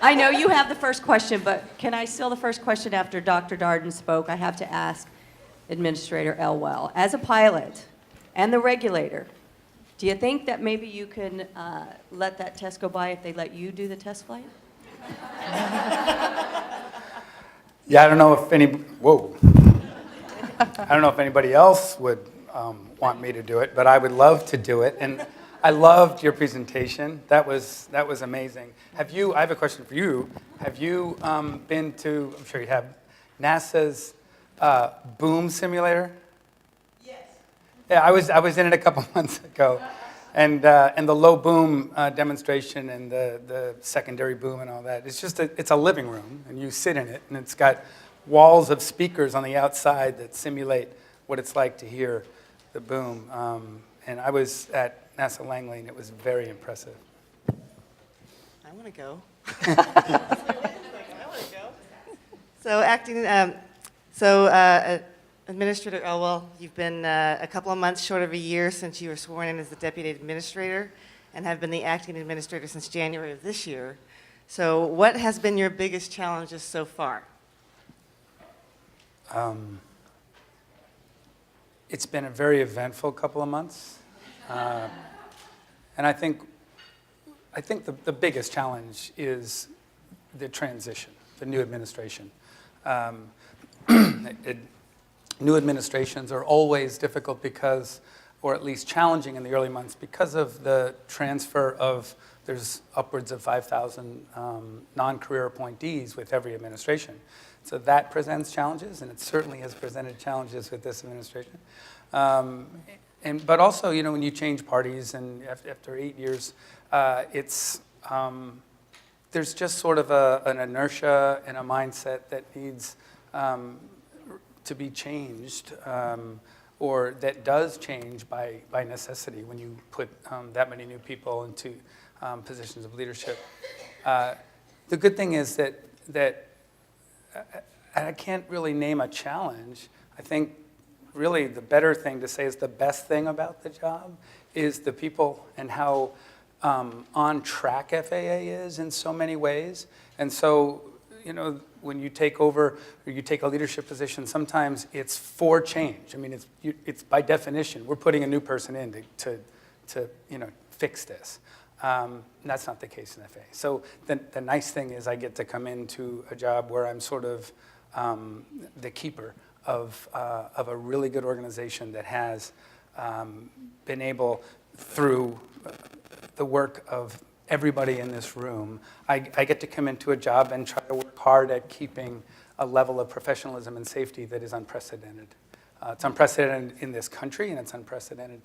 I know you have the first question, but can I steal the first question after Dr. Darden spoke? I have to ask Administrator Elwell, as a pilot and the regulator, do you think that maybe you can let that test go by if they let you do the test flight? Yeah, I don't know if I don't know if anybody else would want me to do it, but I would love to do it. And I loved your presentation. That was amazing. I have a question for you. Have you been to, I'm sure you have, NASA's boom simulator? Yes. Yeah, I was in it a couple months ago. And the low boom demonstration and the secondary boom and all that, it's a living room, and you sit in it, and it's got walls of speakers on the outside that simulate what it's like to hear the boom. And I was at NASA Langley, and it was very impressive. I want to go. I want to go. So Administrator Elwell, you've been a couple of months short of a year since you were sworn in as the Deputy Administrator and have been the Acting Administrator since January of this year. So what has been your biggest challenges so far? It's been a very eventful couple of months. And I think the biggest challenge is the transition, the new administration. New administrations are always difficult because, or at least challenging in the early months, because of the transfer of, there's upwards of 5,000 non-career appointees with every administration. So that presents challenges, and it certainly has presented challenges with this administration. But also, when you change parties, and after 8 years, there's just sort of an inertia and a mindset that needs to be changed, or that does change by necessity when you put that many new people into positions of leadership. The good thing is that I can't really name a challenge. I think really the better thing to say is the best thing about the job is the people and how on track FAA is in so many ways. And so, when you take over or you take a leadership position, sometimes it's for change. I mean, it's by definition, we're putting a new person in to fix this. That's not the case in FAA. So the nice thing is I get to come into a job where I'm sort of the keeper of a really good organization that has been able, through the work of everybody in this room, I get to come into a job and try to work hard at keeping a level of professionalism and safety that is unprecedented. It's unprecedented in this country, and it's unprecedented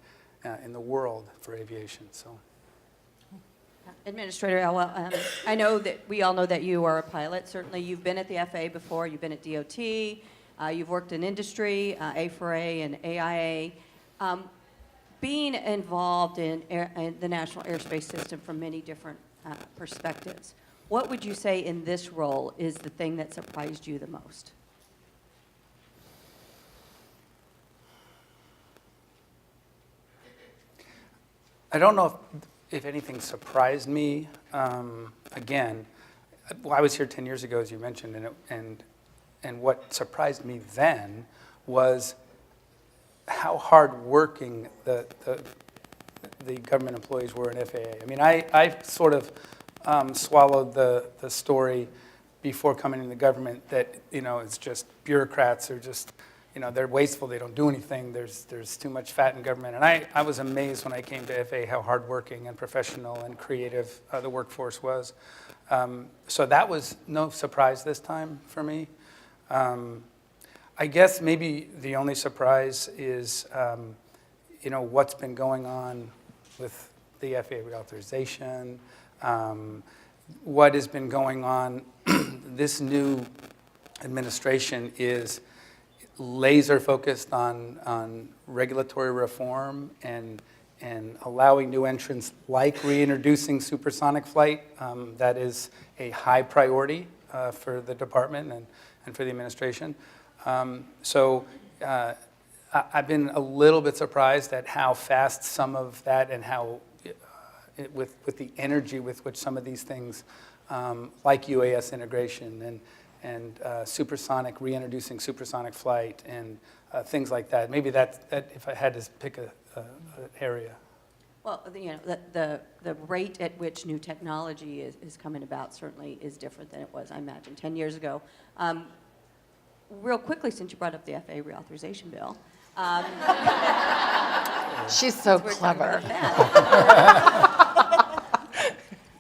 in the world for aviation. So, Administrator Elwell, I know that we all know that you are a pilot. Certainly, you've been at the FAA before. You've been at DOT. You've worked in industry, A4A and AIA. Being involved in the National Airspace System from many different perspectives, what would you say in this role is the thing that surprised you the most? I don't know if anything surprised me. Again, I was here 10 years ago, as you mentioned, and what surprised me then was how hard-working the government employees were in FAA. I mean, I sort of swallowed the story before coming into government that, it's just bureaucrats are just, they're wasteful, they don't do anything, there's too much fat in government. And I was amazed when I came to FAA how hardworking and professional and creative the workforce was. So that was no surprise this time for me. I guess maybe the only surprise is, what's been going on with the FAA reauthorization, what has been going on. This new administration is laser focused on regulatory reform and allowing new entrants like reintroducing supersonic flight. That is a high priority for the department and for the administration. So I've been a little bit surprised at how fast some of that and how, with the energy with which some of these things like UAS integration and supersonic, reintroducing supersonic flight and things like that. Maybe that if I had to pick an area. Well, the rate at which new technology is coming about certainly is different than it was, I imagine, 10 years ago. Real quickly, since you brought up the FAA reauthorization bill. She's so we're talking clever. about that.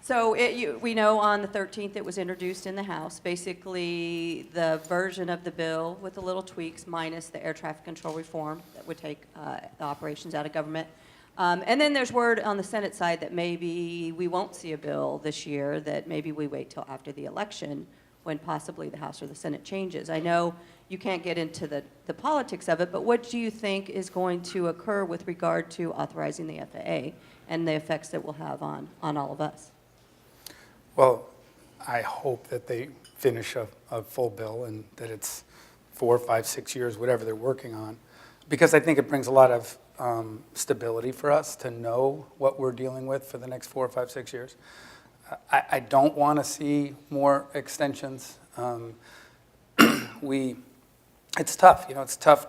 So we know on the 13th it was introduced in the House. Basically, the version of the bill with the little tweaks minus the air traffic control reform that would take the operations out of government. And then there's word on the Senate side that maybe we won't see a bill this year, that maybe we wait till after the election when possibly the House or the Senate changes. I know you can't get into the politics of it, but what do you think is going to occur with regard to authorizing the FAA and the effects that will have on all of us? Well, I hope that they finish a full bill and that it's 4, 5, 6 years, whatever they're working on, because I think it brings a lot of stability for us to know what we're dealing with for the next 4, 5, 6 years. I don't want to see more extensions. It's tough, it's tough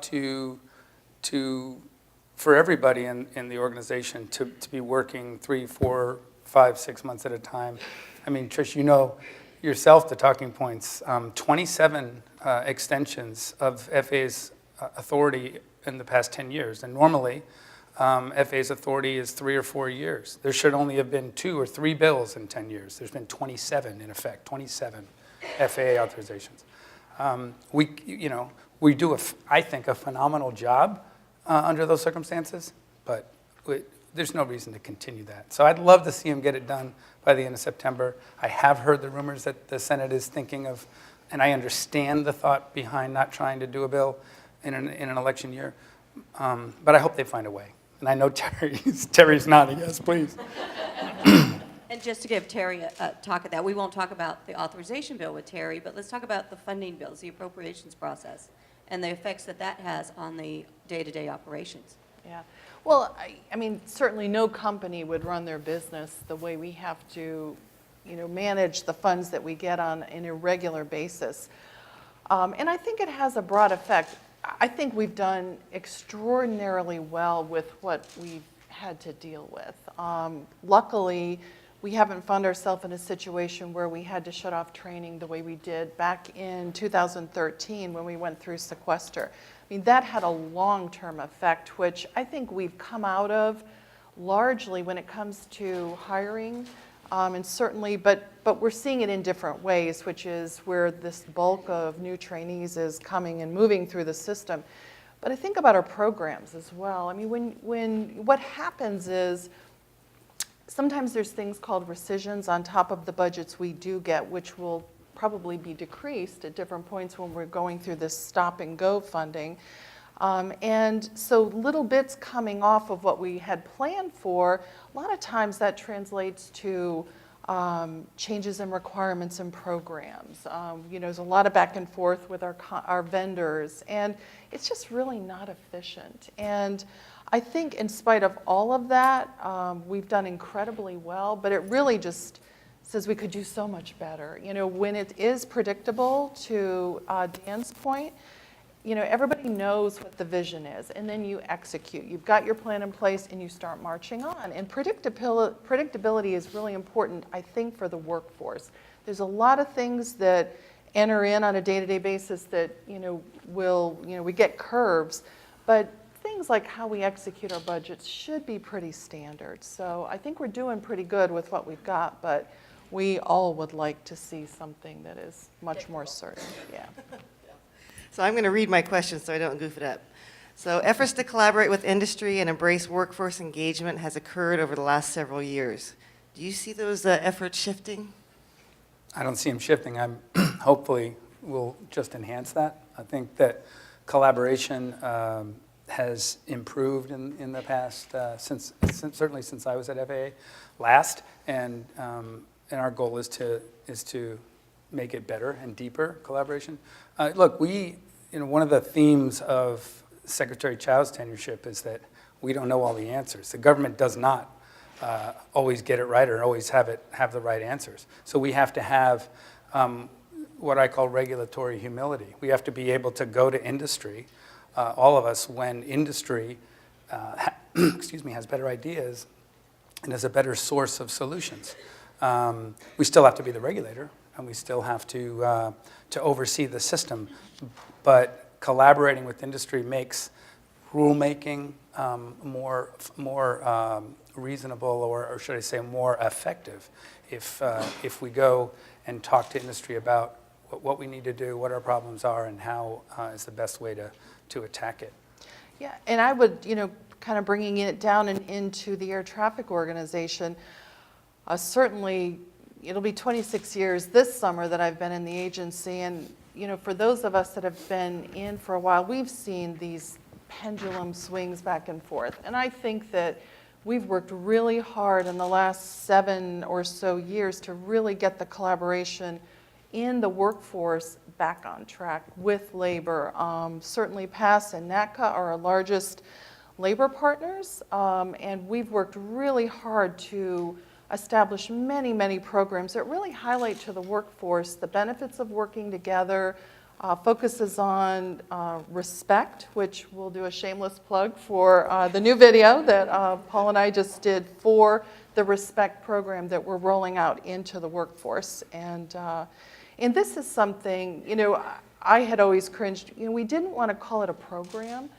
for everybody in the organization to be working 3, 4, 5, 6 months at a time. I mean, Trish, you know yourself the talking points. 27 extensions of FAA's authority in the past 10 years. And normally, FAA's authority is 3 or 4 years. There should only have been 2 or 3 bills in 10 years. There's been 27 in effect, 27 FAA authorizations. We do, I think, a phenomenal job under those circumstances, but there's no reason to continue that. So I'd love to see them get it done by the end of September. I have heard the rumors that the Senate is thinking of, and I understand the thought behind not trying to do a bill in an election year, but I hope they find a way. And I know Teri's nodding, yes, please. And just to give Teri a talk at that, we won't talk about the authorization bill with Teri, but let's talk about the funding bills, the appropriations process, and the effects that has on the day-to-day operations. Yeah. Well, I mean, certainly no company would run their business the way we have to, manage the funds that we get on an irregular basis. And I think it has a broad effect. I think we've done extraordinarily well with what we've had to deal with. Luckily, we haven't found ourselves in a situation where we had to shut off training the way we did back in 2013 when we went through sequester. I mean, that had a long-term effect, which I think we've come out of largely when it comes to hiring, and certainly, but we're seeing it in different ways, which is where this bulk of new trainees is coming and moving through the system. But I think about our programs as well. I mean, what happens is sometimes there's things called rescissions on top of the budgets we do get, which will probably be decreased at different points when we're going through this stop and go funding. And so little bits coming off of what we had planned for, a lot of times that translates to changes in requirements and programs. There's a lot of back and forth with our vendors, and it's just really not efficient. And I think in spite of all of that, we've done incredibly well, but it really just says we could do so much better. When it is predictable, to Dan's point, everybody knows what the vision is, and then you execute. You've got your plan in place, and you start marching on. And predictability is really important, I think, for the workforce. There's a lot of things that enter in on a day-to-day basis that, we get curves, but things like how we execute our budgets should be pretty standard. So I think we're doing pretty good with what we've got, but we all would like to see something that is much more certain. Yeah. So I'm going to read my questions so I don't goof it up. So efforts to collaborate with industry and embrace workforce engagement has occurred over the last several years. Do you see those efforts shifting? I don't see them shifting. Hopefully we'll just enhance that. I think that collaboration has improved in the past, certainly since I was at FAA last, and our goal is to make it better and deeper collaboration. Look, one of the themes of Secretary Chow's tenureship is that we don't know all the answers. The government does not always get it right or always have the right answers. So we have to have what I call regulatory humility. We have to be able to go to industry, all of us, when industry has better ideas and is a better source of solutions. We still have to be the regulator, and we still have to oversee the system. But collaborating with industry makes rulemaking more reasonable, or should I say more effective, if we go and talk to industry about what we need to do, what our problems are, and how is the best way to attack it. Yeah, and I would, kind of bringing it down and into the air traffic organization, certainly it'll be 26 years this summer that I've been in the agency, and for those of us that have been in for a while, we've seen these pendulum swings back and forth. And I think that we've worked really hard in the last 7 or so years to really get the collaboration in the workforce back on track with labor. Certainly PASS and NATCA are our largest labor partners, and we've worked really hard to establish many, many programs that really highlight to the workforce the benefits of working together, focuses on respect, which we'll do a shameless plug for the new video that Paul and I just did for the respect program that we're rolling out into the workforce. And this is something, I had always cringed. We didn't want to call it a program.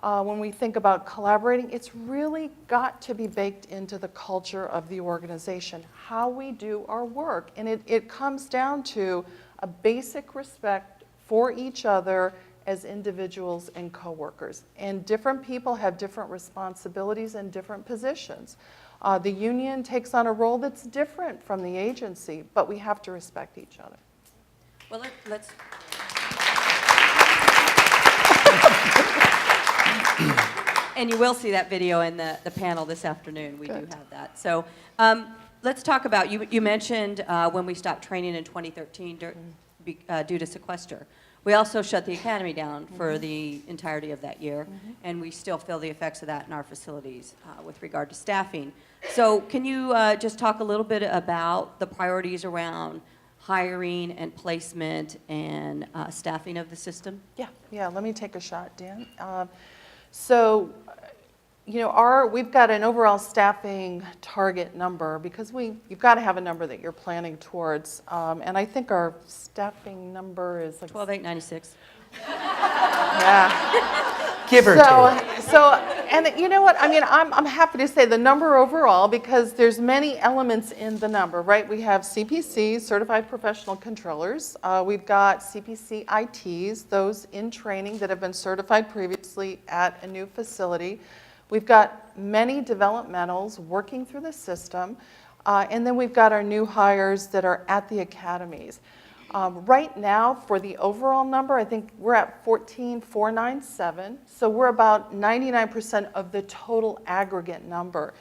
When we think about collaborating, it's really got to be baked into the culture of the organization, how we do our work. And it comes down to a basic respect for each other as individuals and coworkers. And different people have different responsibilities and different positions. The union takes on a role that's different from the agency, but we have to respect each other. Well, let's. And you will see that video in the panel this afternoon. We do have that. So let's talk about, you mentioned when we stopped training in 2013 due to sequester. We also shut the academy down for the entirety of that year, and we still feel the effects of that in our facilities with regard to staffing. So can you just talk a little bit about the priorities around hiring and placement and staffing of the system? Yeah, let me take a shot, Dan. We've got an overall staffing target number because you've got to have a number that you're planning towards. And I think our staffing number is like 12,896. Yeah. Give or take. And you know what? I mean, I'm happy to say the number overall because there's many elements in the number, right? We have CPCs, Certified Professional Controllers. We've got CPC ITs, those in training that have been certified previously at a new facility. We've got many developmentals working through the system. And then we've got our new hires that are at the academies. Right now, for the overall number, I think we're at 14,497. So we're about 99% of the total aggregate number.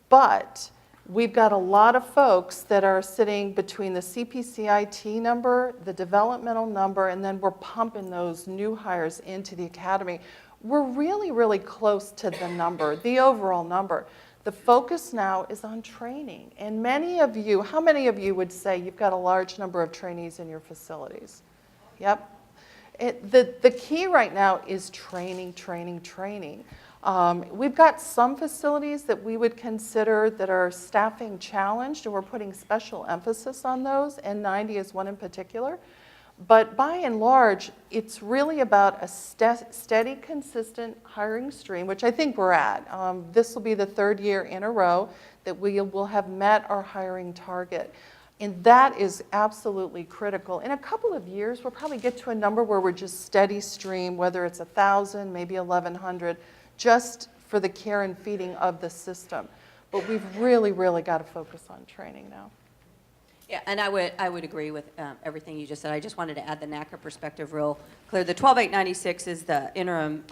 But we've got a lot of folks that are sitting between the CPCIT number, the developmental number, and then we're pumping those new hires into the academy. We're really, really close to the number, the overall number. The focus now is on training. And many of you, how many of you would say you've got a large number of trainees in your facilities? Yep. The key right now is training, training, training. We've got some facilities that we would consider that are staffing challenged, and we're putting special emphasis on those, and 90 is one in particular. But by and large, it's really about a steady, consistent hiring stream, which I think we're at. This will be the 3rd year in a row that we will have met our hiring target. And that is absolutely critical. In a couple of years, we'll probably get to a number where we're just steady stream, whether it's 1,000, maybe 1,100, just for the care and feeding of the system. But we've really, really got to focus on training now. Yeah, and I would agree with everything you just said. I just wanted to add the NACA perspective real clear. The 12,896 is the interim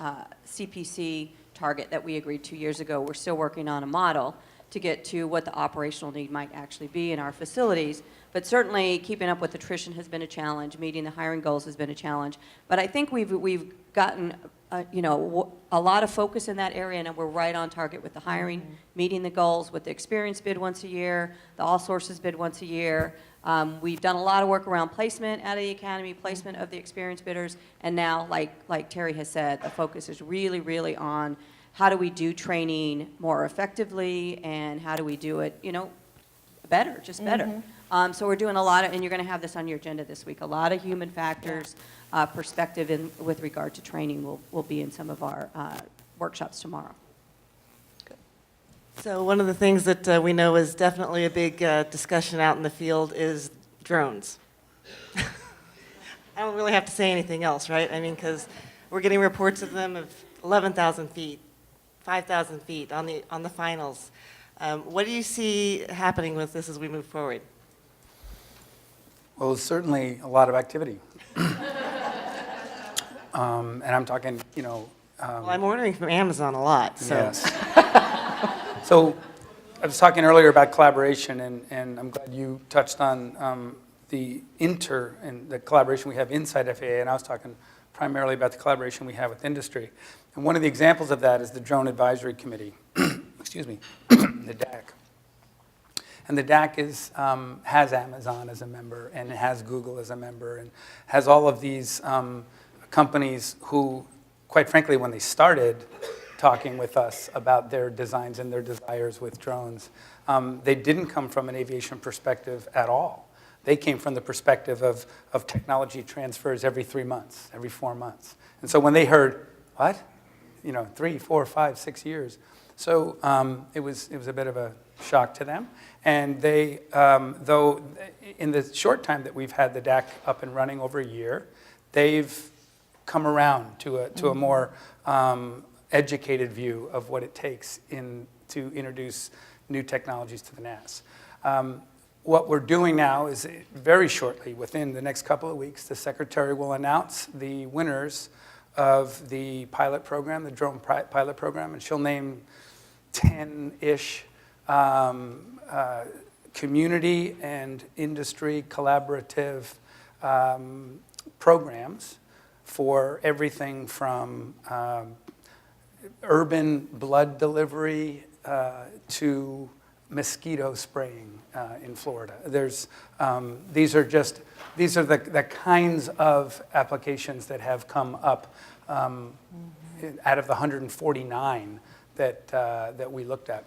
CPC target that we agreed 2 years ago. We're still working on a model to get to what the operational need might actually be in our facilities. but certainly keeping up with attrition has been a challenge. Meeting the hiring goals has been a challenge. But I think we've gotten a lot of focus in that area, and we're right on target with the hiring, meeting the goals with the experience bid once a year, the all sources bid once a year. We've done a lot of work around placement out of the academy, placement of the experienced bidders, and now, like Teri has said, the focus is really, really on how do we do training more effectively, and how do we do it, better, just better. So we're doing a lot of, and you're going to have this on your agenda this week, a lot of human factors perspective with regard to training will be in some of our workshops tomorrow. So one of the things that we know is definitely a big discussion out in the field is drones. I don't really have to say anything else, right? I mean, because we're getting reports of them of 11,000 feet, 5,000 feet on the finals. What do you see happening with this as we move forward? Well, certainly a lot of activity. And I'm talking, Well, I'm ordering from Amazon a lot, so. yes. So I was talking earlier about collaboration, and I'm glad you touched on the collaboration we have inside FAA, and I was talking primarily about the collaboration we have with industry. And one of the examples of that is the Drone Advisory Committee, excuse me, the DAC. And the DAC has Amazon as a member, and it has Google as a member, and has all of these companies who, quite frankly, when they started talking with us about their designs and their desires with drones, they didn't come from an aviation perspective at all. They came from the perspective of technology transfers every 3 months, every 4 months. And so when they heard, what? 3, 4, 5, 6 years. So it was a bit of a shock to them. And they, though in the short time that we've had the DAC up and running, over a year, they've come around to a more educated view of what it takes to introduce new technologies to the NAS. What we're doing now is very shortly, within the next couple of weeks, the Secretary will announce the winners of the pilot program, the drone pilot program, and she'll name 10-ish community and industry collaborative programs for everything from urban blood delivery to mosquito spraying in Florida. These are the kinds of applications that have come up out of the 149 that we looked at.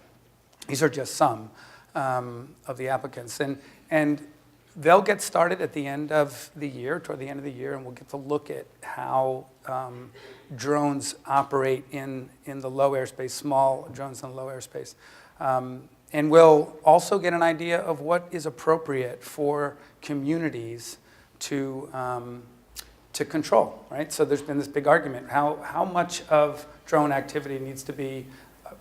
These are just some of the applicants, and they'll get started at the end of the year, toward the end of the year, and we'll get to look at how drones operate in the low airspace, small drones in the low airspace. And we'll also get an idea of what is appropriate for communities to control, right? So there's been this big argument, how much of drone activity needs to be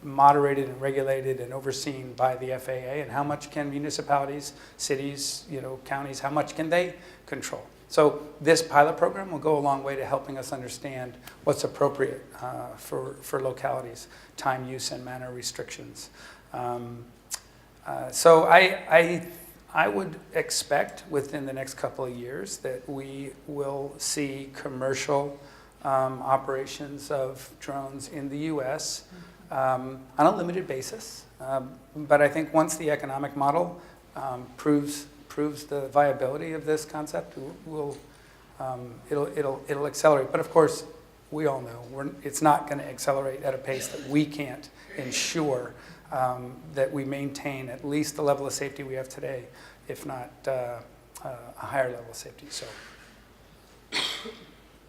moderated and regulated and overseen by the FAA, and how much can municipalities, cities, counties, how much can they control? So this pilot program will go a long way to helping us understand what's appropriate for localities, time, use, and manner restrictions. So I would expect within the next couple of years that we will see commercial operations of drones in the U.S. On a limited basis. But I think once the economic model proves the viability of this concept, it'll accelerate. But of course, we all know it's not going to accelerate at a pace that we can't ensure that we maintain at least the level of safety we have today, if not a higher level of safety. So.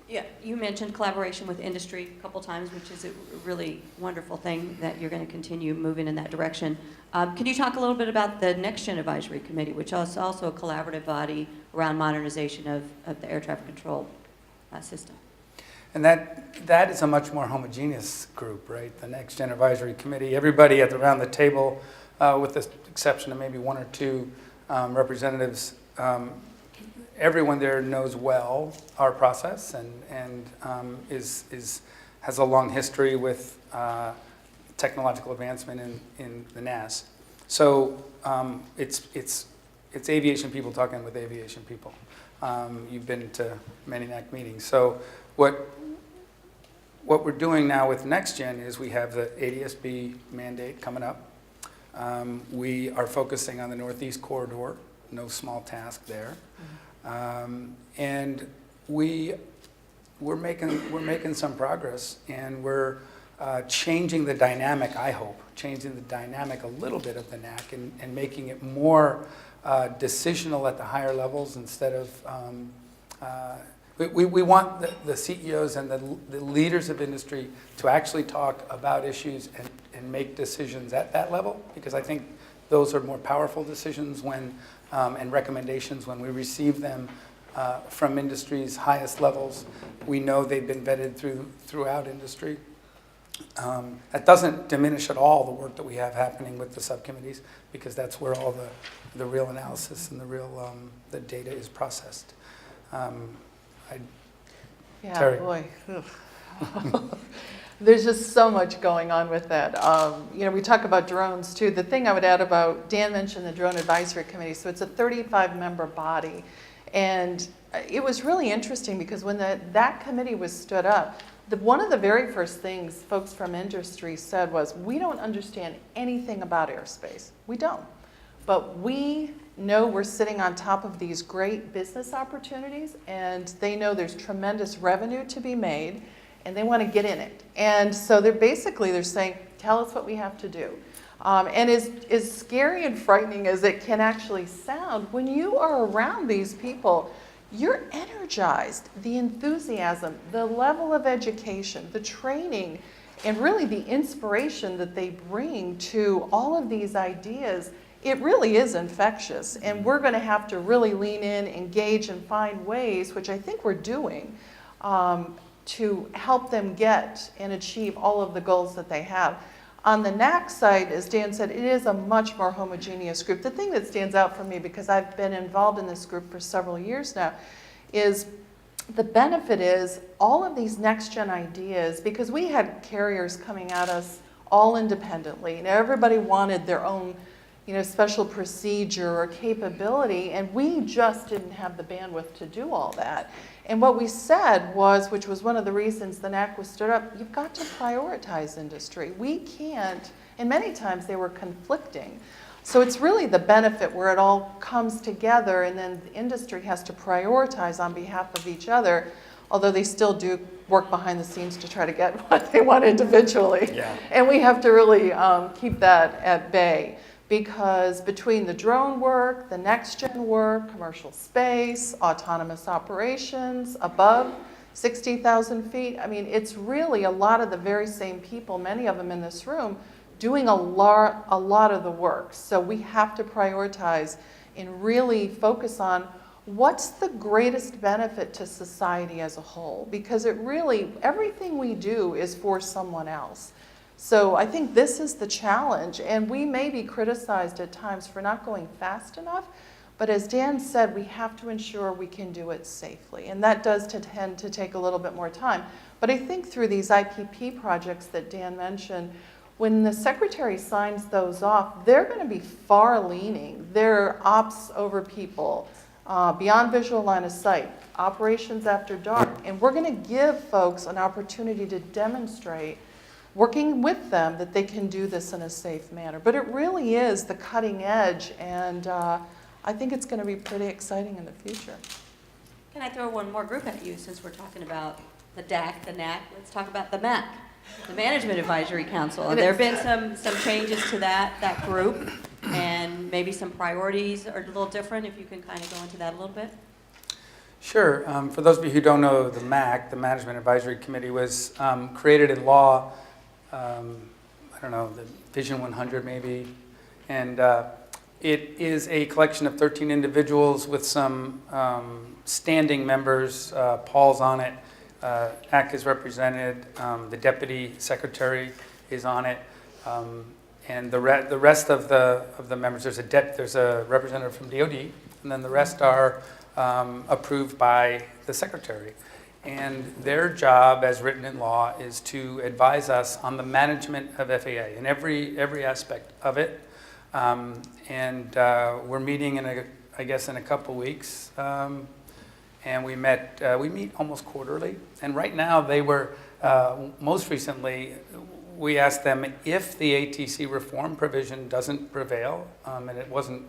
Yeah, you mentioned collaboration with industry a couple times, which is a really wonderful thing that you're going to continue moving in that direction. Can you talk a little bit about the Next Gen Advisory Committee, which is also a collaborative body around modernization of the air traffic control system? And that is a much more homogeneous group, right? The Next Gen Advisory Committee, everybody around the table, with the exception of maybe one or two representatives, everyone there knows well our process and has a long history with technological advancement in the NAS. So it's it's aviation people talking with aviation people. You've been to many NAC meetings. So what we're doing now with NextGen is we have the ADS-B mandate coming up. We are focusing on the Northeast Corridor, no small task there. And we're making some progress, and we're changing the dynamic, I hope, changing the dynamic a little bit of the NAC and making it more decisional at the higher levels instead of, we want the CEOs and the leaders of industry to actually talk about issues and make decisions at that level, because I think those are more powerful decisions when, and recommendations when we receive them from industry's highest levels. We know they've been vetted throughout industry. That doesn't diminish at all the work that we have happening with the subcommittees, because that's where all the real analysis and the real the data is processed. Yeah, Teri. boy. There's just so much going on with that. We talk about drones too. The thing I would add about, Dan mentioned the Drone Advisory Committee, so it's a 35-member body. And it was really interesting because when that committee was stood up, one of the very first things folks from industry said was, we don't understand anything about airspace. We don't. But we know we're sitting on top of these great business opportunities, and they know there's tremendous revenue to be made, and they want to get in it. And so they're saying, tell us what we have to do. And as scary and frightening as it can actually sound, when you are around these people, you're energized. The enthusiasm, the level of education, the training, and really the inspiration that they bring to all of these ideas, it really is infectious. And we're going to have to really lean in, engage, and find ways, which I think we're doing, to help them get and achieve all of the goals that they have. On the NAC side, as Dan said, it is a much more homogeneous group. The thing that stands out for me, because I've been involved in this group for several years now, is the benefit is all of these next-gen ideas, because we had carriers coming at us all independently, and everybody wanted their own special procedure or capability, and we just didn't have the bandwidth to do all that. And what we said was, which was one of the reasons the NAC was stood up, you've got to prioritize industry. We can't, and many times they were conflicting. So it's really the benefit where it all comes together, and then the industry has to prioritize on behalf of each other, although they still do work behind the scenes to try to get what they want individually. Yeah. And we have to really keep that at bay. Because between the drone work, the next-gen work, commercial space, autonomous operations, above 60,000 feet, I mean, it's really a lot of the very same people, many of them in this room, doing a lot of the work. So we have to prioritize and really focus on what's the greatest benefit to society as a whole. Because it really, everything we do is for someone else. So I think this is the challenge, and we may be criticized at times for not going fast enough, but as Dan said, we have to ensure we can do it safely, and that does tend to take a little bit more time. But I think through these IPP projects that Dan mentioned, when the Secretary signs those off, they're going to be far leaning. They're ops over people, beyond visual line of sight, operations after dark, and we're going to give folks an opportunity to demonstrate working with them that they can do this in a safe manner. But it really is the cutting edge, and I think it's going to be pretty exciting in the future. Can I throw one more group at you since we're talking about the DAC, the NAC? Let's talk about the MAC, the Management Advisory Council. And there have been some changes to that group, and maybe some priorities are a little different, if you can kind of go into that a little bit. Sure. For those of you who don't know, the MAC, the Management Advisory Committee, was created in law, I don't know, the Vision 100 maybe, and it is a collection of 13 individuals with some standing members. Paul's on it, ACT is represented, the Deputy Secretary is on it, and the rest of the members, there's a representative from DOD, and then the rest are approved by the Secretary. And their job, as written in law, is to advise us on the management of FAA in every aspect of it. And we're meeting in I guess, in a couple weeks. And we meet almost quarterly. And right now they were, most recently, we asked them if the ATC reform provision doesn't prevail, and it wasn't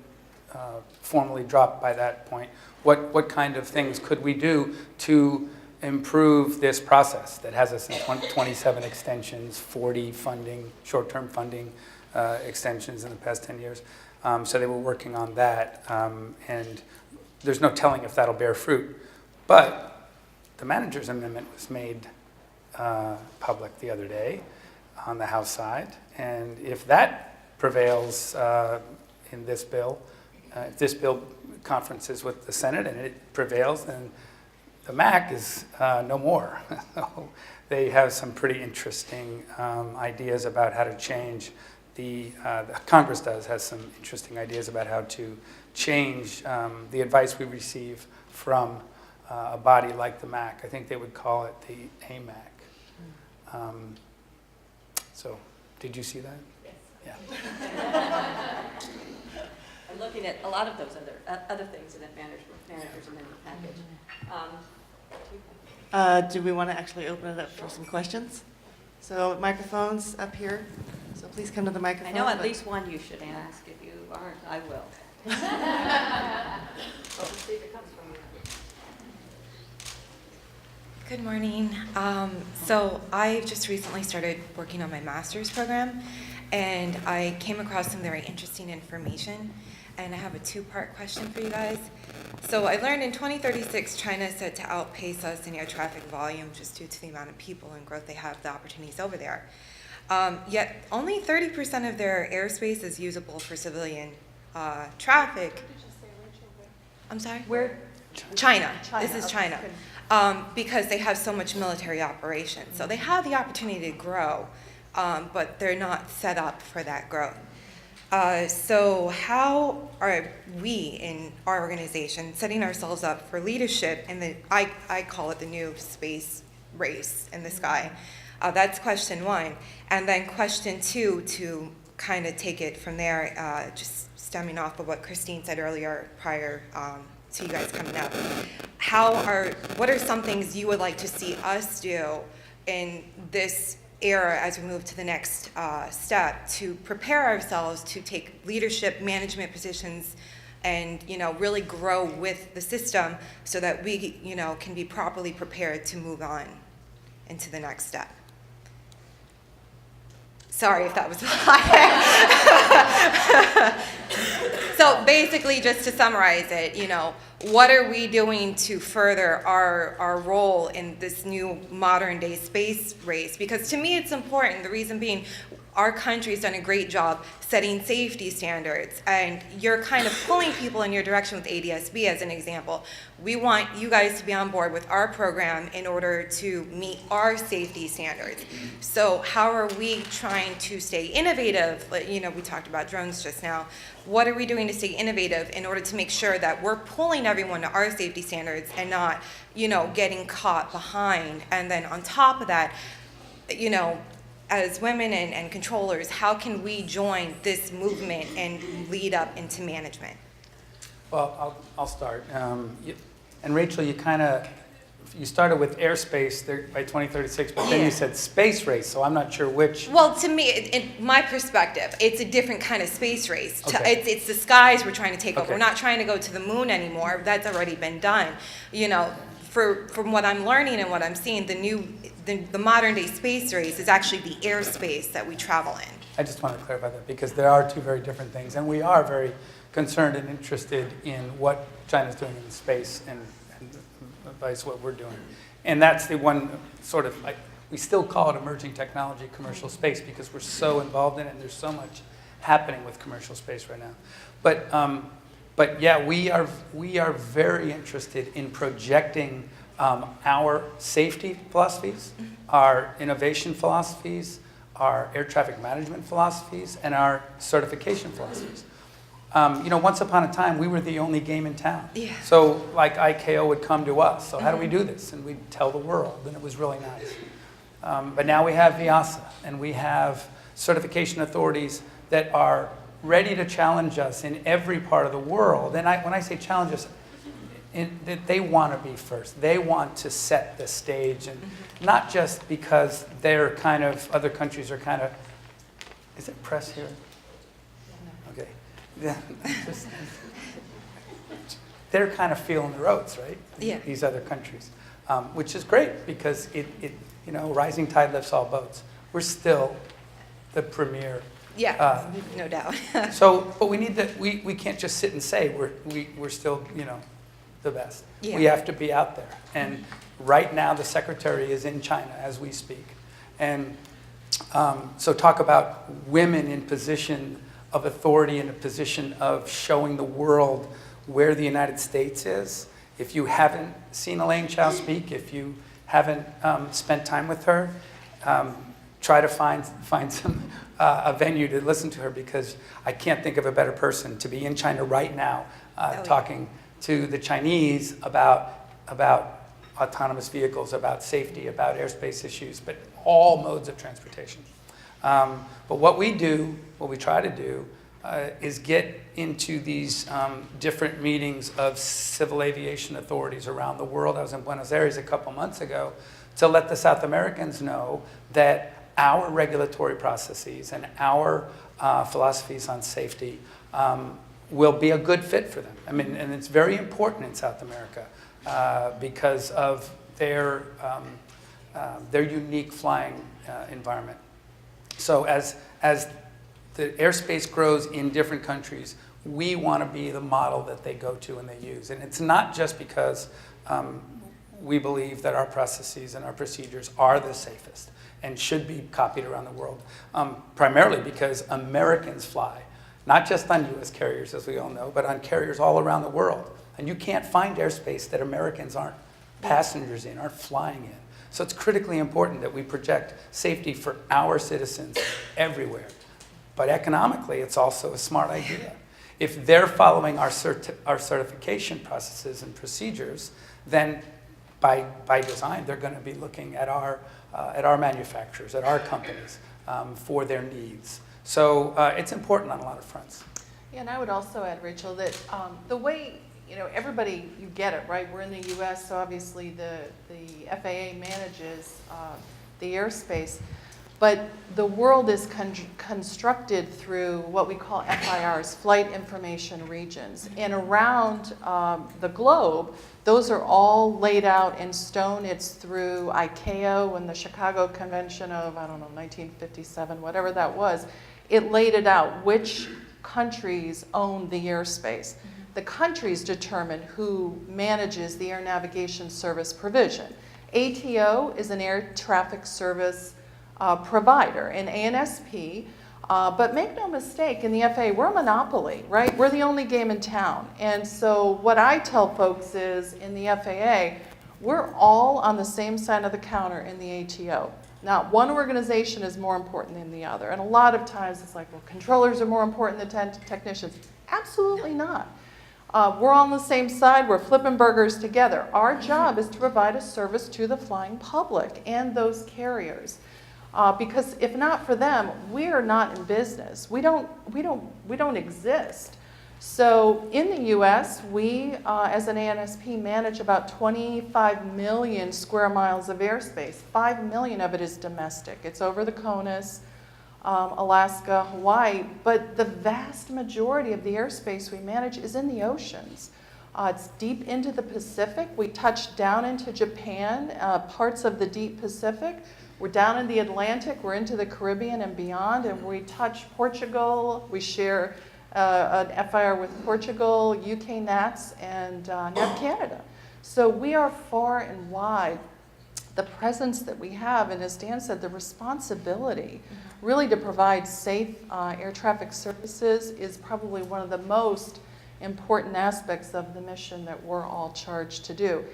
formally dropped by that point, what kind of things could we do to improve this process that has us in 27 extensions, 40 funding, short-term funding extensions in the past 10 years. So they were working on that, and there's no telling if that'll bear fruit. But the manager's amendment was made public the other day on the House side, and if that prevails in this bill, if this bill conferences with the Senate and it prevails, then the MAC is no more. They have some pretty interesting ideas about how to change the Congress has some interesting ideas about how to change the advice we receive from a body like the MAC. I think they would call it the AMAC. So, did you see that? Yes. Yeah. I'm looking at a lot of those other things in that manager's amendment package. Do we want to actually open it up for some questions? So microphones up here. So please come to the I microphone. know at least one you should ask. If you aren't, I will. Well, we'll see if it comes from you. Good morning. So I just recently started working on my master's program, and I came across some very interesting information, and I have a two-part question for you guys. So I learned in 2036, China is set to outpace us in air traffic volume just due to the amount of people and growth they have, the opportunities over there. Yet only 30% of their airspace is usable for civilian traffic. I'm sorry? Where? China. This is China. Because they have so much military operations. So they have the opportunity to grow, but they're not set up for that growth. So how are we in our organization setting ourselves up for leadership in the, I call it the new space race in the sky? That's question one. And then question two, to kind of take it from there, just stemming off of what Christine said earlier prior to you guys coming up. What are some things you would like to see us do in this era as we move to the next step to prepare ourselves to take leadership management positions and really grow with the system so that we can be properly prepared to move on into the next step? Sorry if that was a lot. So basically, just to summarize it, what are we doing to further our role in this new modern day space race? Because to me, it's important. The reason being, our country's done a great job setting safety standards, and you're kind of pulling people in your direction with ADS-B as an example. We want you guys to be on board with our program in order to meet our safety standards. So how are we trying to stay innovative? We talked about drones just now. What are we doing to stay innovative in order to make sure that we're pulling everyone to our safety standards and not, getting caught behind? And then on top of that, as women and controllers, how can we join this movement and lead up into management? Well, I'll start. And Rachel, you started with airspace by 2036, but then you said space race, so I'm not sure which. Well, to me, in my perspective, it's a different kind of space race. Okay. It's the skies we're trying to take over. Okay. We're not trying to go to the moon anymore. That's already been done. From what I'm learning and what I'm seeing, the modern day space race is actually the airspace that we travel in. I just want to clarify that because there are two very different things, and we are very concerned and interested in what China's doing in space and vice what we're doing. And that's the one sort of, we still call it emerging technology commercial space because we're so involved in it and there's so much happening with commercial space right now. But yeah, we are very interested in projecting our safety philosophies, our innovation philosophies, our air traffic management philosophies, and our certification philosophies. Once upon a time, we were the only game in town. Yeah. So like ICAO would come to us, so how do we do this? And we'd tell the world, and it was really nice. But now we have VIASA, and we have certification authorities that are ready to challenge us in every part of the world. And when I say challenge us, that they want to be first. They want to set the stage, and not just because they're kind of, other countries are kind of, is it press here? Okay. Yeah, they're kind of feeling the ropes, right? Yeah. These other countries, which is great because rising tide lifts all boats. We're still the premier. Yeah, no doubt. But we can't just sit and say we're still, the best. Yeah. We have to be out there. And right now the secretary is in China as we speak. And so talk about women in position of authority, in a position of showing the world where the United States is. If you haven't seen Elaine Chao speak, if you haven't spent time with her, try to find some a venue to listen to her, because I can't think of a better person to be in China right now talking to the Chinese about autonomous vehicles, about safety, about airspace issues, but all modes of transportation. But what we try to do is get into these different meetings of civil aviation authorities around the world. I was in Buenos Aires a couple months ago to let the South Americans know that our regulatory processes and our philosophies on safety will be a good fit for them. I mean, and it's very important in South America because of their unique flying environment. So as the airspace grows in different countries, we want to be the model that they go to and they use. And it's not just because we believe that our processes and our procedures are the safest and should be copied around the world, primarily because Americans fly, not just on U.S. carriers, as we all know, but on carriers all around the world. And you can't find airspace that Americans aren't passengers in, aren't flying in. So it's critically important that we project safety for our citizens everywhere. But economically, it's also a smart idea. If they're following our certification processes and procedures, then by design, they're going to be looking at our manufacturers, at our companies for their needs. So it's important on a lot of fronts. Yeah, and I would also add, Rachel, that the way, everybody, you get it, right? We're in the U.S., so obviously the FAA manages the airspace. But the world is constructed through what we call FIRs, Flight Information Regions. And around the globe, those are all laid out in stone. It's through ICAO and the Chicago Convention of, 1957, whatever that was. It laid it out, which countries own the airspace. The countries determine who manages the air navigation service provision. ATO is an air traffic service provider, and ANSP, but make no mistake, in the FAA, we're a monopoly, right? We're the only game in town. And so what I tell folks is, in the FAA, we're all on the same side of the counter in the ATO. Not one organization is more important than the other. And a lot of times it's like, well, controllers are more important than technicians. Absolutely not. We're all on the same side. We're flipping burgers together. Our job is to provide a service to the flying public and those carriers. Because if not for them, we are not in business. We don't exist. So in the U.S., we, as an ANSP, manage about 25 million square miles of airspace. 5 million of it is domestic. It's over the CONUS, Alaska, Hawaii, but the vast majority of the airspace we manage is in the oceans. It's deep into the Pacific. We touch down into Japan, parts of the deep Pacific. We're down in the Atlantic. We're into the Caribbean and beyond, and we touch Portugal. We share an FIR with Portugal, UK NATS, and NAV Canada. So we are far and wide. The presence that we have, and as Dan said, the responsibility really to provide safe air traffic services is probably one of the most important aspects of the mission that we're all charged to do.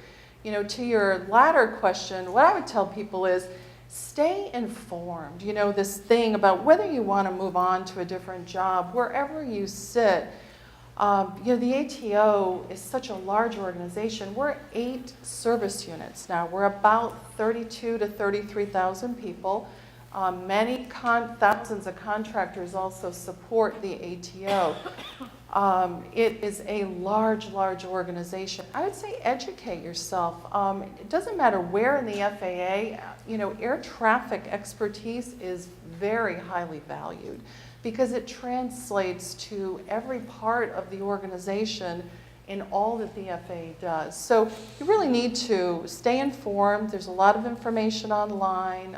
To your latter question, what I would tell people is, stay informed. This thing about whether you want to move on to a different job, wherever you sit. The ATO is such a large organization. We're 8 service units now. We're about 32 to 33,000 people. Thousands of contractors also support the ATO. It is a large, large organization. I would say educate yourself. It doesn't matter where in the FAA, air traffic expertise is very highly valued because it translates to every part of the organization in all that the FAA does. So you really need to stay informed. There's a lot of information online.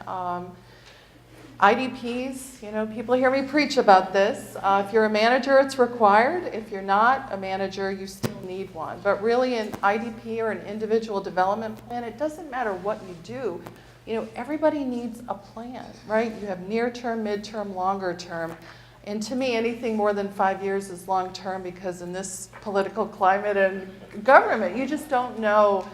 IDPs, people hear me preach about this. If you're a manager, it's required. If you're not a manager, you still need one. But really an IDP or an individual development plan, it doesn't matter what you do. Everybody needs a plan, right? You have near-term, mid-term, longer term. And to me, anything more than 5 years is long-term because in this political climate and government, you just don't know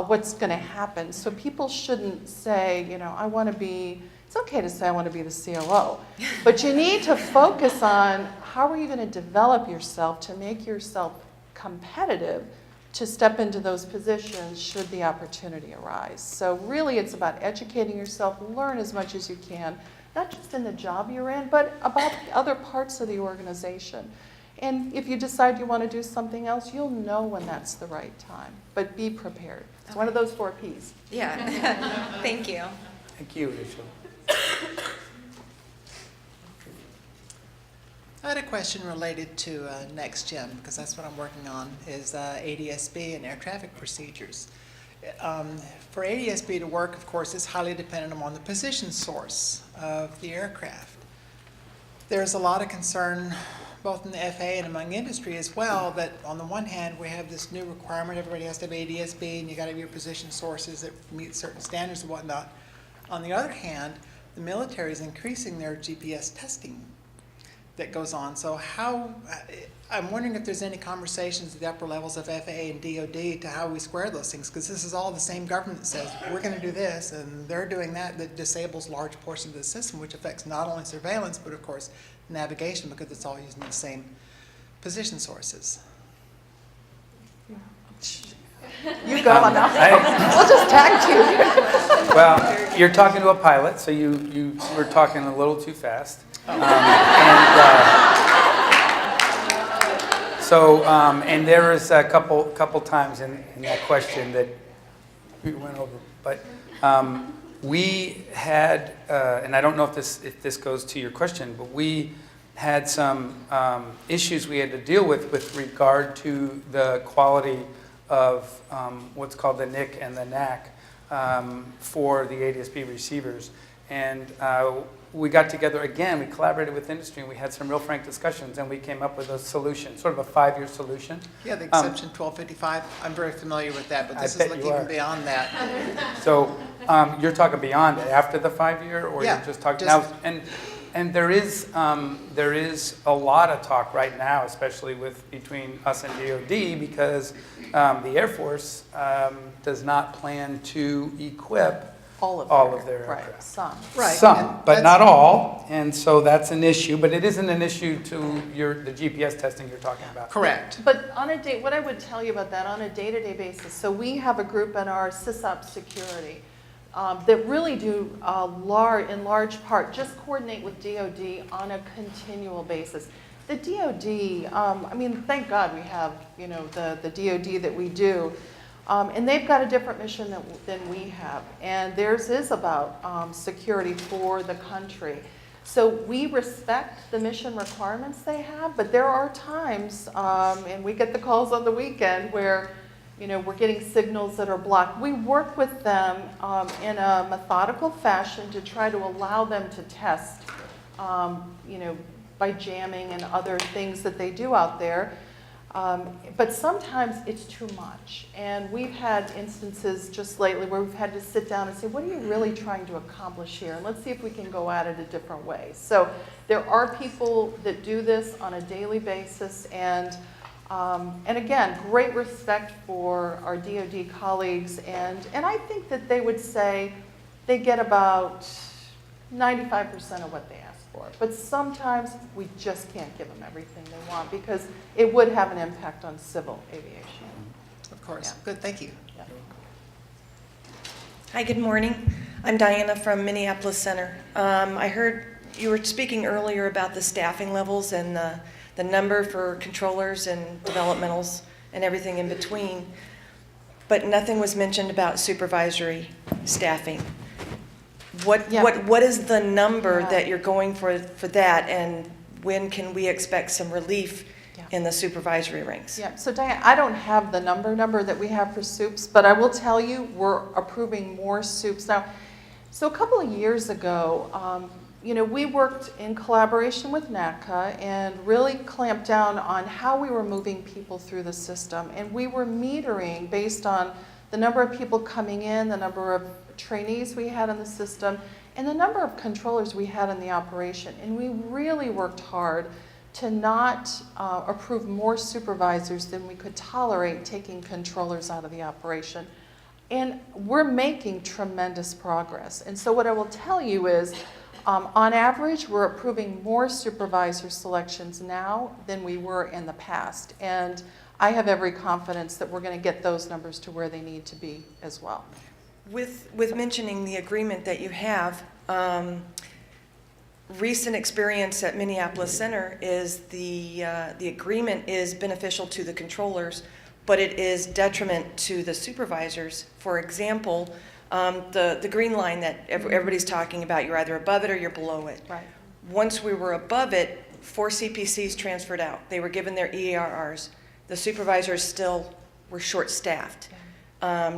what's going to happen. So people shouldn't say, I want to be, it's okay to say I want to be the COO, but you need to focus on how are you going to develop yourself to make yourself competitive to step into those positions should the opportunity arise. So really it's about educating yourself, learn as much as you can, not just in the job you're in, but about the other parts of the organization. And if you decide you want to do something else, you'll know when that's the right time. But be prepared. It's one of those 4 Ps. Yeah. Thank you. Thank you, Rachel. I had a question related to NextGen, because that's what I'm working on, is ADSB and air traffic procedures. For ADSB to work, of course, it's highly dependent on the position source of the aircraft. There's a lot of concern, both in the FAA and among industry as well, that on the one hand, we have this new requirement, everybody has to have ADSB, and you got to have your position sources that meet certain standards and whatnot. On the other hand, the military is increasing their GPS testing that goes on. So I'm wondering if there's any conversations at the upper levels of FAA and DOD to how we square those things, because this is all the same government that says, we're going to do this, and they're doing that disables large portions of the system, which affects not only surveillance, but of course navigation, because it's all using the same position sources. You go on now. We'll just tag team. Well, you're talking to a pilot, so you were talking a little too fast. And there was a couple times in that question that we went over, but we had, and I don't know if this goes to your question, but we had some issues we had to deal with regard to the quality of what's called the NIC and the NAC for the ADSB receivers. And we got together again, we collaborated with industry, and we had some real frank discussions, and we came up with a solution, sort of a 5-year solution. Yeah, the exception 1255, I'm very familiar with that, but this is looking even beyond that. So you're talking beyond it, after the 5-year, or Yeah, you're just talking just- now? And there is a lot of talk right now, especially between us and DOD, because the Air Force does not plan to equip all of their right, aircraft. some. Right. Some, and but that's- not all, and so that's an issue, but it isn't an issue to the GPS testing you're talking about. Correct. But what I would tell you about that on a day-to-day basis, so we have a group in our SysOps security that really do in large part just coordinate with DOD on a continual basis. The DOD, thank God we have, the DOD that we do. And they've got a different mission than we have. And theirs is about security for the country. So we respect the mission requirements they have, but there are times, and we get the calls on the weekend where, we're getting signals that are blocked. We work with them in a methodical fashion to try to allow them to test, by jamming and other things that they do out there. But sometimes it's too much. And we've had instances just lately where we've had to sit down and say, what are you really trying to accomplish here? And let's see if we can go at it a different way. So there are people that do this on a daily basis. And again, great respect for our DOD colleagues. And I think that they would say they get about 95% of what they ask for. But sometimes we just can't give them everything they want because it would have an impact on civil aviation. Of course. Yeah. Good, thank you. Yeah. Hi, good morning. I'm Diana from Minneapolis Center. I heard you were speaking earlier about the staffing levels and the number for controllers and developmentals and everything in between, but nothing was mentioned about supervisory staffing. What is the number that you're going for that, and when can we expect some relief in the supervisory ranks? Yeah, so Diane, I don't have the number that we have for soups, but I will tell you we're approving more soups now. So a couple of years ago, we worked in collaboration with NATCA and really clamped down on how we were moving people through the system. And we were metering based on the number of people coming in, the number of trainees we had in the system, and the number of controllers we had in the operation. And we really worked hard to not approve more supervisors than we could tolerate taking controllers out of the operation. And we're making tremendous progress. And so what I will tell you is, on average, we're approving more supervisor selections now than we were in the past. And I have every confidence that we're going to get those numbers to where they need to be as well. With mentioning the agreement that you have, recent experience at Minneapolis Center is the agreement is beneficial to the controllers, but it is detriment to the supervisors. For example, the green line that everybody's talking about, you're either above it or you're below it. Right. Once we were above it, 4 CPCs transferred out. They were given their EARRs. The supervisors still were short-staffed.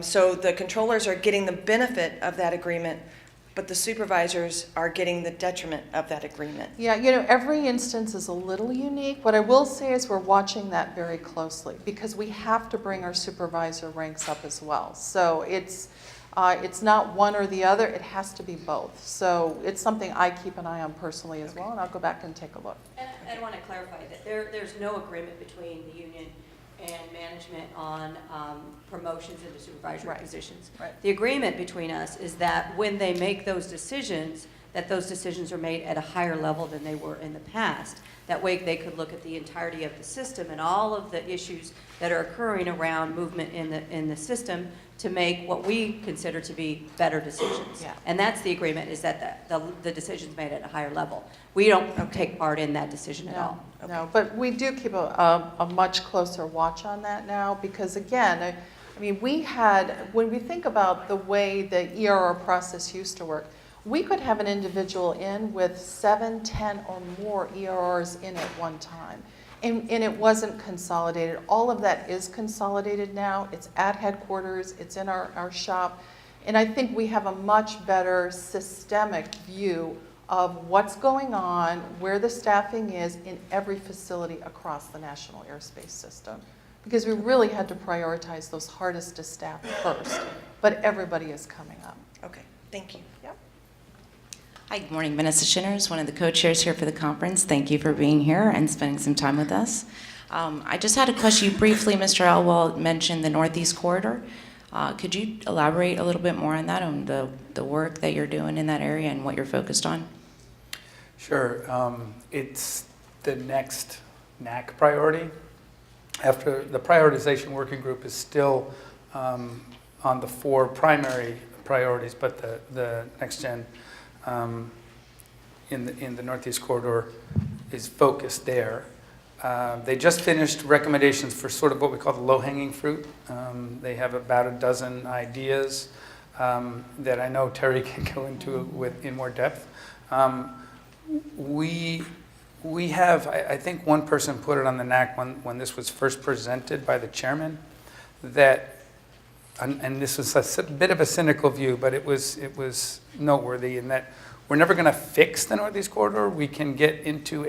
So the controllers are getting the benefit of that agreement, but the supervisors are getting the detriment of that agreement. Yeah, every instance is a little unique. What I will say is we're watching that very closely because we have to bring our supervisor ranks up as well. So it's not one or the other, it has to be both. So it's something I keep an eye on personally as well, and I'll go back and take a look. And I want to clarify that there's no agreement between the union and management on promotions into supervisory positions. Right. The agreement between us is that when they make those decisions, that those decisions are made at a higher level than they were in the past. That way they could look at the entirety of the system and all of the issues that are occurring around movement in the system to make what we consider to be better decisions. Yeah. And that's the agreement, is that the decision's made at a higher level. We don't take part in that decision at all. No, but we do keep a much closer watch on that now because, again, I mean, when we think about the way the ERR process used to work, we could have an individual in with 7, 10, or more ERRs in at one time. And it wasn't consolidated. All of that is consolidated now. It's at headquarters. It's in our shop. And I think we have a much better systemic view of what's going on, where the staffing is in every facility across the National Airspace System. Because we really had to prioritize those hardest to staff first. But everybody is coming up. Okay, thank you. Yep. Hi, good morning. Vanessa Shinners, one of the co-chairs here for the conference. Thank you for being here and spending some time with us. I just had a question. You briefly, Mr. Elwell, mentioned the Northeast Corridor. Could you elaborate a little bit more on that, on the work that you're doing in that area and what you're focused on? Sure. It's the next NAC priority. After the prioritization working group is still on the 4 primary priorities, but the next gen in the Northeast Corridor is focused there. They just finished recommendations for sort of what we call the low-hanging fruit. They have about a dozen ideas that I know Teri can go into in more depth. We have, I think one person put it on the NAC when this was first presented by the chairman, that, and this was a bit of a cynical view, but it was noteworthy in that we're never going to fix the Northeast Corridor. We can get into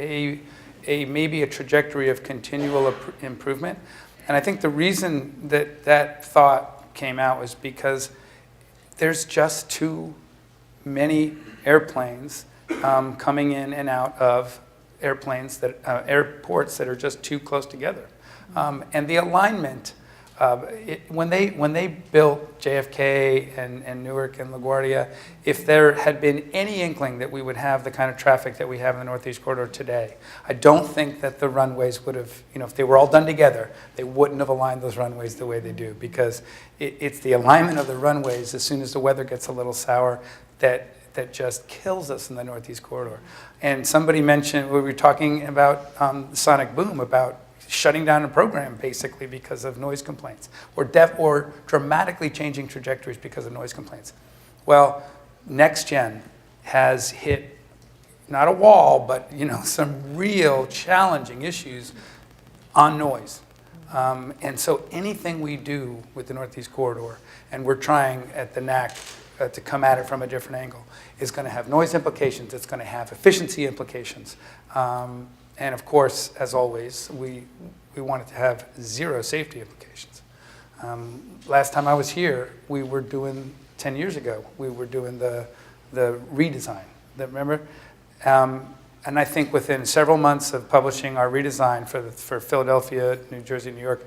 maybe a trajectory of continual improvement. And I think the reason that thought came out was because there's just too many airplanes coming in and out of airports that are just too close together. And the alignment When they built JFK and Newark and LaGuardia, if there had been any inkling that we would have the kind of traffic that we have in the Northeast Corridor today, I don't think that the runways would have, if they were all done together, they wouldn't have aligned those runways the way they do, because it's the alignment of the runways as soon as the weather gets a little sour that just kills us in the Northeast Corridor. And somebody mentioned, we were talking about sonic boom, about shutting down a program basically because of noise complaints, or dramatically changing trajectories because of noise complaints. Well, NextGen has hit not a wall, but some real challenging issues on noise. And so anything we do with the Northeast Corridor, and we're trying at the NAC to come at it from a different angle, is going to have noise implications, it's going to have efficiency implications. And of course, as always, we want it to have zero safety implications. Last time I was here, 10 years ago, we were doing the redesign. Remember? And I think within several months of publishing our redesign for Philadelphia, New Jersey, New York,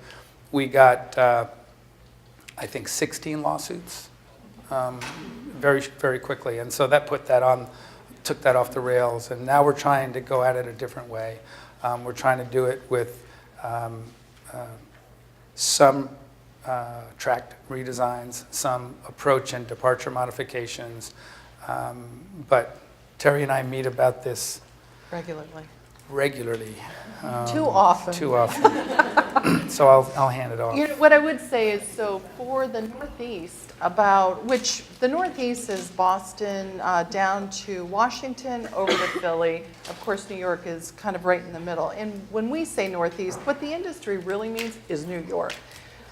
we got, I think, 16 lawsuits very, very quickly. And so that took that off the rails, and now we're trying to go at it a different way. We're trying to do it with some track redesigns, some approach and departure modifications. But Teri and I meet about this regularly. Too often. Too often. So I'll hand it off. What I would say is, so for the Northeast, which the Northeast is Boston down to Washington, over to Philly. Of course, New York is kind of right in the middle. And when we say Northeast, what the industry really means is New York.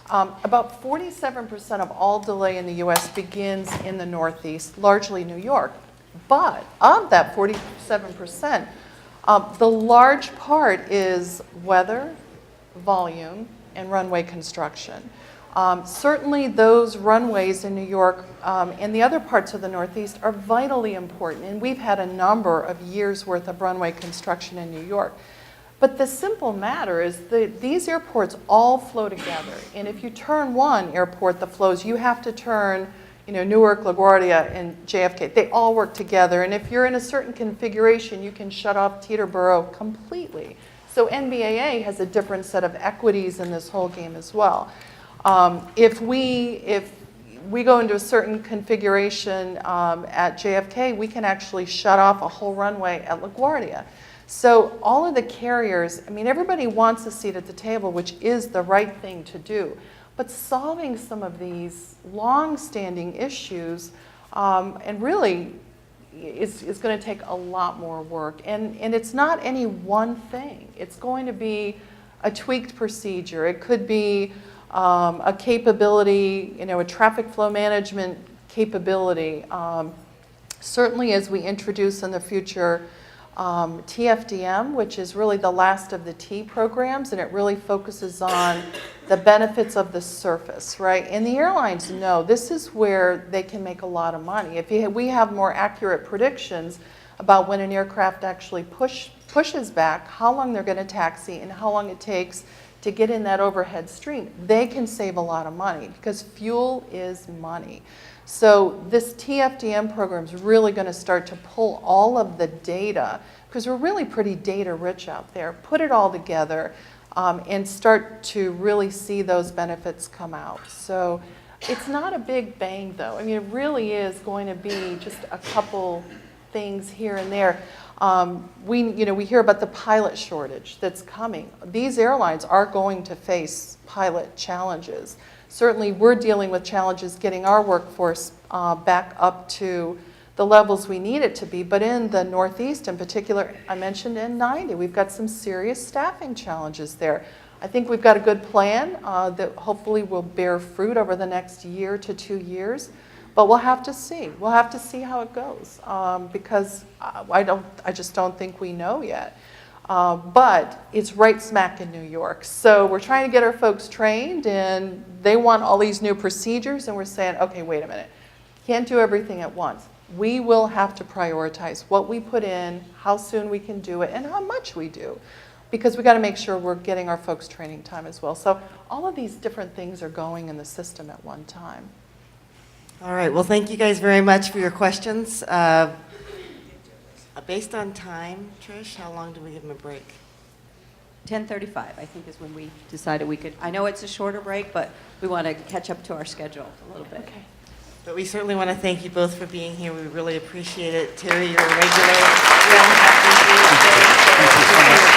About 47% of all delay in the U.S. begins in the Northeast, largely New York. But of that 47%, the large part is weather, volume, and runway construction. Certainly those runways in New York and the other parts of the Northeast are vitally important, and we've had a number of years worth of runway construction in New York. But the simple matter is that these airports all flow together, and if you turn one airport that flows, you have to turn Newark, LaGuardia, and JFK. They all work together, and if you're in a certain configuration, you can shut off Teterboro completely. So NBAA has a different set of equities in this whole game as well. If we go into a certain configuration at JFK, we can actually shut off a whole runway at LaGuardia. So all of the carriers, everybody wants a seat at the table, which is the right thing to do. But solving some of these long-standing issues, and really, is going to take a lot more work. And it's not any one thing. It's going to be a tweaked procedure. It could be a capability, a traffic flow management capability. Certainly as we introduce in the future TFDM, which is really the last of the T programs, and it really focuses on the benefits of the surface, right? And the airlines know this is where they can make a lot of money. If we have more accurate predictions about when an aircraft actually pushes back, how long they're going to taxi, and how long it takes to get in that overhead stream, they can save a lot of money because fuel is money. So this TFDM program is really going to start to pull all of the data, because we're really pretty data rich out there, put it all together and start to really see those benefits come out. So it's not a big bang though. It really is going to be just a couple things here and there. We hear about the pilot shortage that's coming. These airlines are going to face pilot challenges. Certainly we're dealing with challenges getting our workforce back up to the levels we need it to be, but in the Northeast in particular, I mentioned N90, we've got some serious staffing challenges there. I think we've got a good plan that hopefully will bear fruit over the next year to 2 years, but we'll have to see. We'll have to see how it goes because I just don't think we know yet. But it's right smack in New York. So we're trying to get our folks trained, and they want all these new procedures, and we're saying, okay, wait a minute. Can't do everything at once. We will have to prioritize what we put in, how soon we can do it, and how much we do. because we got to make sure we're getting our folks training time as well. So all of these different things are going in the system at one time. All right, well, thank you guys very much for your questions. Based on time, Trish, how long do we give them a break? 10:35, I think, is when we decided we could, I know it's a shorter break, but we want to catch up to our schedule a little bit. Okay. But we certainly want to thank you both for being here. We really appreciate it. Terry, you're a regular. We all have to do it. Thank you so much.